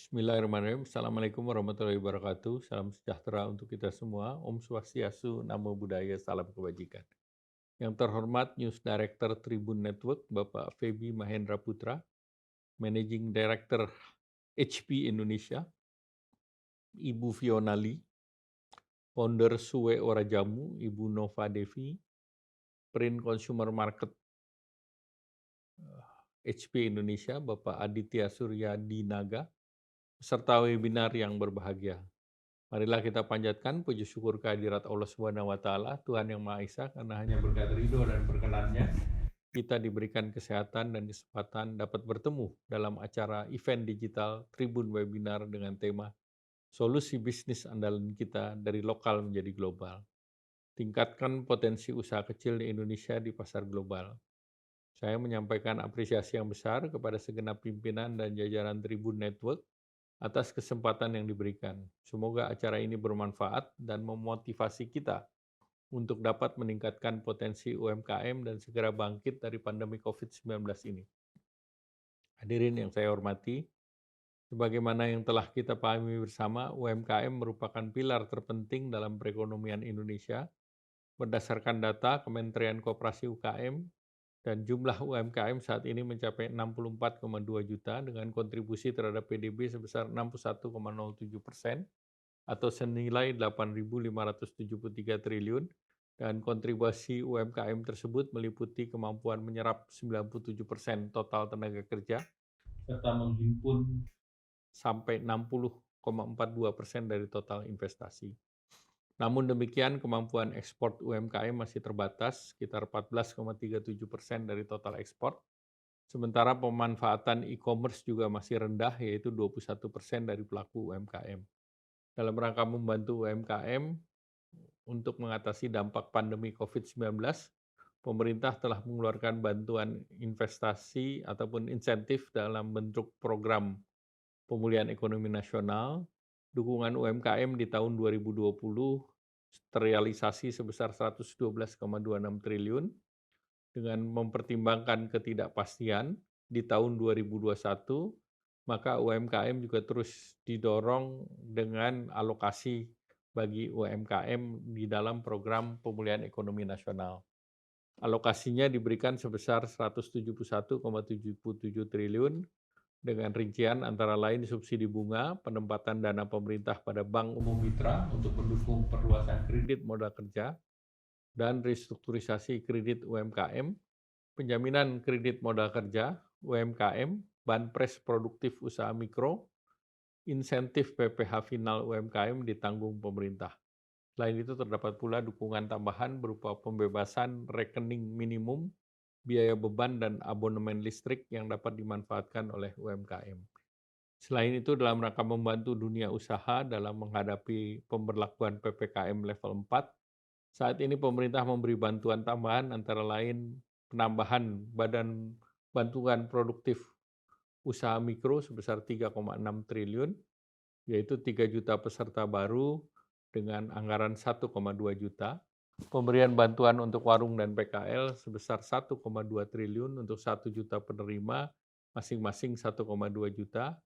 Bismillahirrahmanirrahim. Assalamualaikum warahmatullahi wabarakatuh. Salam sejahtera untuk kita semua. Om Swastiastu, Namo Buddhaya, salam kebajikan. Yang terhormat News Director Tribun Network, Bapak Feby Mahendra Putra, Managing Director HP Indonesia, Ibu Fiona Lee, Founder Suwe Ora Jamu, Ibu Nova Devi, Print Consumer Market HP Indonesia, Bapak Aditya Surya Dinaga, peserta webinar yang berbahagia. Marilah kita panjatkan puji syukur kehadirat Allah Subhanahu wa taala, Tuhan yang Maha Esa, karena hanya berkat ridho dan perkenan-Nya kita diberikan kesehatan dan kesempatan dapat bertemu dalam acara event digital Tribun Webinar dengan tema Solusi Bisnis Andalan Kita dari Lokal Menjadi Global. Tingkatkan potensi usaha kecil di Indonesia di pasar global. Saya menyampaikan apresiasi yang besar kepada segenap pimpinan dan jajaran Tribun Network atas kesempatan yang diberikan. Semoga acara ini bermanfaat dan memotivasi kita untuk dapat meningkatkan potensi UMKM dan segera bangkit dari pandemi COVID-19 ini. Hadirin yang saya hormati, sebagaimana yang telah kita pahami bersama, UMKM merupakan pilar terpenting dalam perekonomian Indonesia. Berdasarkan data Kementerian Koperasi UKM, dan jumlah UMKM saat ini mencapai 64,2 juta dengan kontribusi terhadap PDB sebesar 61,07%, atau senilai 8.573 triliun, dan kontribusi UMKM tersebut meliputi kemampuan menyerap 97% total tenaga kerja, serta menghimpun sampai 60,42% dari total investasi. Namun demikian, kemampuan ekspor UMKM masih terbatas, sekitar 14,37% dari total ekspor. Sementara pemanfaatan e-commerce juga masih rendah, yaitu 21% dari pelaku UMKM. Dalam rangka membantu UMKM untuk mengatasi dampak pandemi COVID-19, pemerintah telah mengeluarkan bantuan investasi ataupun insentif dalam bentuk program pemulihan ekonomi nasional. Dukungan UMKM di tahun 2020 terrealisasi sebesar 112,26 triliun dengan mempertimbangkan ketidakpastian di tahun 2021, maka UMKM juga terus didorong dengan alokasi bagi UMKM di dalam program pemulihan ekonomi nasional. Alokasinya diberikan sebesar 171,77 triliun dengan rincian antara lain subsidi bunga, penempatan dana pemerintah pada Bank Umum Mitra untuk mendukung perluasan kredit modal kerja, dan restrukturisasi kredit UMKM, penjaminan kredit modal kerja UMKM, banpres produktif usaha mikro, insentif PPh final UMKM ditanggung pemerintah. Selain itu terdapat pula dukungan tambahan berupa pembebasan rekening minimum, biaya beban dan abonemen listrik yang dapat dimanfaatkan oleh UMKM. Selain itu, dalam rangka membantu dunia usaha dalam menghadapi pemberlakuan PPKM level 4, saat ini pemerintah memberi bantuan tambahan antara lain penambahan badan bantuan produktif usaha mikro sebesar 3,6 triliun, yaitu 3 juta peserta baru dengan anggaran 1,2 juta, pemberian bantuan untuk warung dan PKL sebesar 1,2 triliun untuk 1 juta penerima, masing-masing 1,2 juta,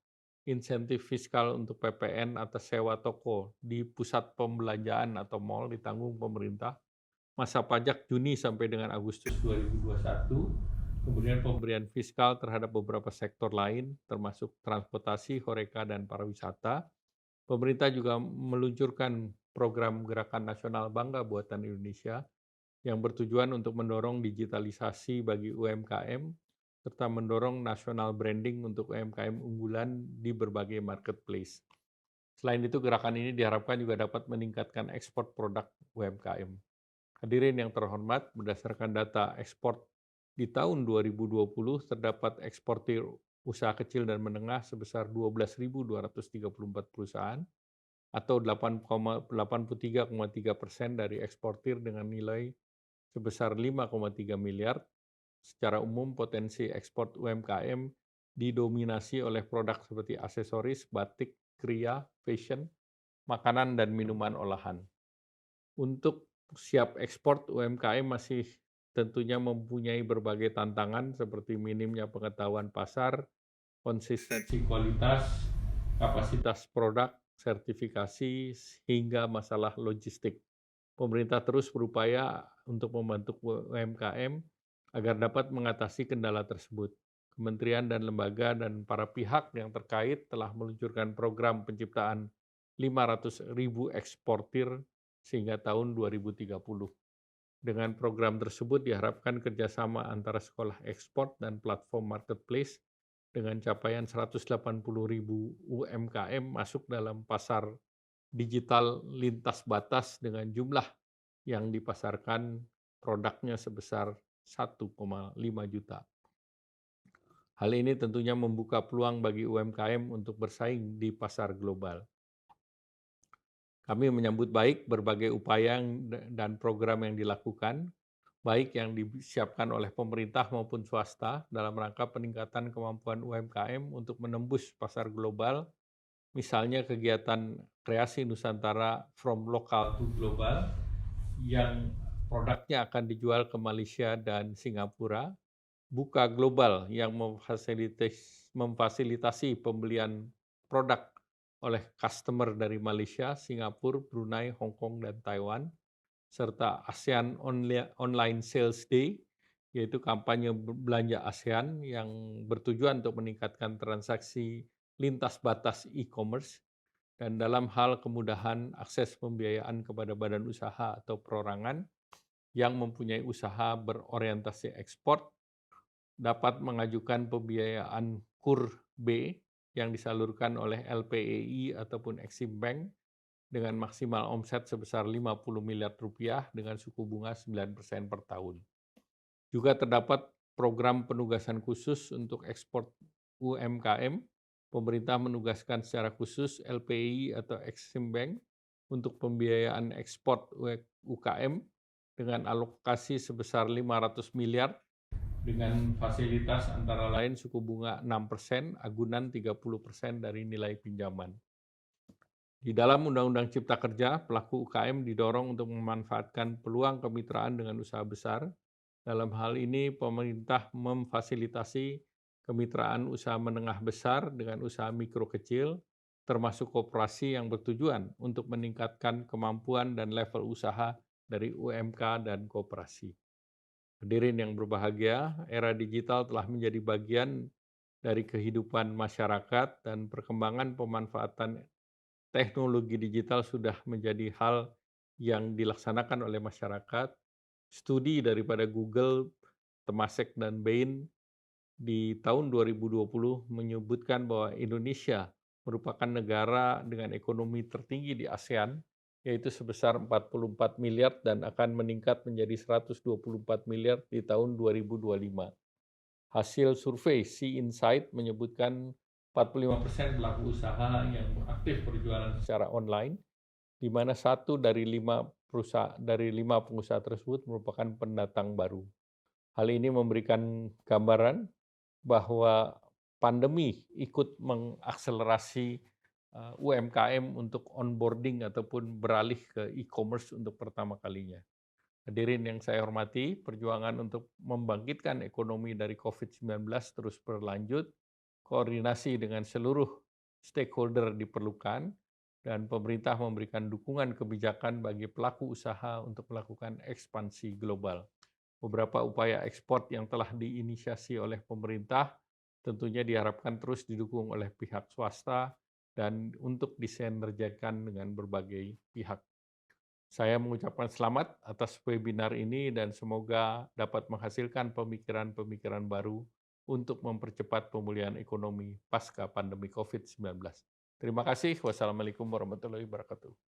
insentif fiskal untuk PPN atas sewa toko di pusat pembelanjaan atau mal ditanggung pemerintah, masa pajak Juni sampai dengan Agustus 2021, kemudian pemberian fiskal terhadap beberapa sektor lain, termasuk transportasi, horeca, dan pariwisata. Pemerintah juga meluncurkan program Gerakan Nasional Bangga Buatan Indonesia yang bertujuan untuk mendorong digitalisasi bagi UMKM, serta mendorong national branding untuk UMKM unggulan di berbagai marketplace. Selain itu, gerakan ini diharapkan juga dapat meningkatkan ekspor produk UMKM. Hadirin yang terhormat, berdasarkan data ekspor di tahun 2020 terdapat eksportir usaha kecil dan menengah sebesar 12.234 perusahaan atau 83,3% dari eksportir dengan nilai sebesar 5,3 miliar. Secara umum potensi ekspor UMKM didominasi oleh produk seperti aksesoris, batik, kria, fashion, makanan, dan minuman olahan. Untuk siap ekspor, UMKM masih tentunya mempunyai berbagai tantangan seperti minimnya pengetahuan pasar, konsistensi kualitas, kapasitas produk, sertifikasi, hingga masalah logistik. Pemerintah terus berupaya untuk membantu UMKM agar dapat mengatasi kendala tersebut. Kementerian dan lembaga dan para pihak yang terkait telah meluncurkan program penciptaan 500.000 eksportir sehingga tahun 2030. Dengan program tersebut diharapkan kerjasama antara sekolah ekspor dan platform marketplace dengan capaian 180.000 UMKM masuk dalam pasar digital lintas batas dengan jumlah yang dipasarkan produknya sebesar 1,5 juta. Hal ini tentunya membuka peluang bagi UMKM untuk bersaing di pasar global. Kami menyambut baik berbagai upaya dan program yang dilakukan, baik yang disiapkan oleh pemerintah maupun swasta dalam rangka peningkatan kemampuan UMKM untuk menembus pasar global, misalnya kegiatan kreasi Nusantara from local to global yang produknya akan dijual ke Malaysia dan Singapura, Buka Global yang memfasilitasi pembelian produk oleh customer dari Malaysia, Singapura, Brunei, Hong Kong, dan Taiwan, serta ASEAN Online Sales Day, yaitu kampanye belanja ASEAN yang bertujuan untuk meningkatkan transaksi lintas batas e-commerce, dan dalam hal kemudahan akses pembiayaan kepada badan usaha atau perorangan yang mempunyai usaha berorientasi ekspor, dapat mengajukan pembiayaan KUR B yang disalurkan oleh LPEI ataupun Exim Bank dengan maksimal omset sebesar 50 miliar rupiah dengan suku bunga 9% per tahun. Juga terdapat program penugasan khusus untuk ekspor UMKM. Pemerintah menugaskan secara khusus LPI atau Exim Bank untuk pembiayaan ekspor UKM dengan alokasi sebesar 500 miliar dengan fasilitas antara lain suku bunga 6%, agunan 30% dari nilai pinjaman. Di dalam Undang-Undang Cipta Kerja, pelaku UKM didorong untuk memanfaatkan peluang kemitraan dengan usaha besar. Dalam hal ini, pemerintah memfasilitasi kemitraan usaha menengah besar dengan usaha mikro kecil, termasuk koperasi yang bertujuan untuk meningkatkan kemampuan dan level usaha dari UMK dan koperasi. Hadirin yang berbahagia, era digital telah menjadi bagian dari kehidupan masyarakat dan perkembangan pemanfaatan teknologi digital sudah menjadi hal yang dilaksanakan oleh masyarakat. Studi daripada Google, Temasek, dan Bain di tahun 2020 menyebutkan bahwa Indonesia merupakan negara dengan ekonomi tertinggi di ASEAN, yaitu sebesar 44 miliar dan akan meningkat menjadi 124 miliar di tahun 2025. Hasil survei Sea Insight menyebutkan 45% pelaku usaha yang aktif berjualan secara online, di mana 1 dari 5 pengusaha tersebut merupakan pendatang baru. Hal ini memberikan gambaran bahwa pandemi ikut mengakselerasi UMKM untuk onboarding ataupun beralih ke e-commerce untuk pertama kalinya. Hadirin yang saya hormati, perjuangan untuk membangkitkan ekonomi dari COVID-19 terus berlanjut, koordinasi dengan seluruh stakeholder diperlukan, dan pemerintah memberikan dukungan kebijakan bagi pelaku usaha untuk melakukan ekspansi global. Beberapa upaya ekspor yang telah diinisiasi oleh pemerintah tentunya diharapkan terus didukung oleh pihak swasta dan untuk disinergikan dengan berbagai pihak. Saya mengucapkan selamat atas webinar ini dan semoga dapat menghasilkan pemikiran-pemikiran baru untuk mempercepat pemulihan ekonomi pasca pandemi COVID-19. Terima kasih. Wassalamualaikum warahmatullahi wabarakatuh.